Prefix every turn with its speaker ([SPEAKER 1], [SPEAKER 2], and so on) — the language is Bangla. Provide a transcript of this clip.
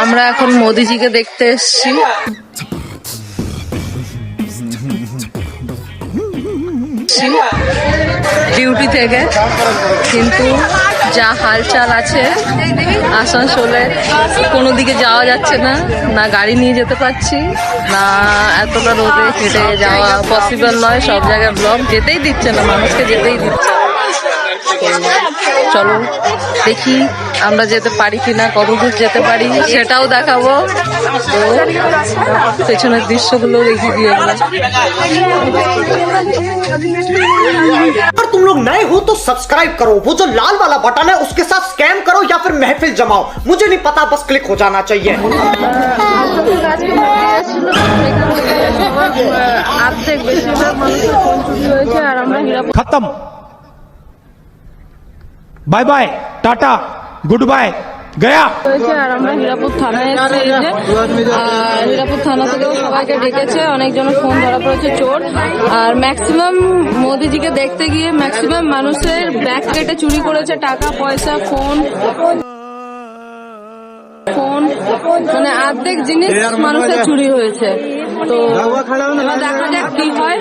[SPEAKER 1] আমরা এখন মোদিজিকে দেখতে এসেছি। ডিউটি থেকে, কিন্তু যা হালচাল আছে আসানসোলে, কোনো দিকে যাওয়া যাচ্ছে না, না গাড়ি নিয়ে যেতে পারছি, না এতটা রোদে হেঁটে যাওয়া পসিবল নয়। সব জায়গায় ব্লক, যেতেই দিচ্ছে না, মানুষকে যেতেই দিচ্ছে না। চলো দেখি আমরা যেতে পারি কিনা, কতদূর যেতে পারি সেটাও দেখাবো। তো পেছনের দৃশ্যগুলো দেখিয়ে দিয়ে
[SPEAKER 2] अगर तुम लोग नए हो तो सब्सक्राइब करो, वो जो लाल वाला बटन है उसके साथ स्कैम करो या फिर महफिल जमाओ, मुझे नहीं पता, बस क्लिक हो जाना चाहिए।
[SPEAKER 3] खत्म, bye bye, tata, goodbye, गया।
[SPEAKER 1] আর আমরা হীরাপুর থানায় এসেছি। হীরাপুর থানা থেকেও সবাইকে ডেকেছে, অনেকজনের ফোন ধরা পড়েছে চোর। আর ম্যাক্সিমাম মোদিজিকে দেখতে গিয়ে ম্যাক্সিমাম মানুষের ব্যাগ কেটে চুরি করেছে, টাকা পয়সা, ফোন, মানে অর্ধেক জিনিস মানুষের চুরি হয়েছে। তো এবার দেখা যাক কি হয়।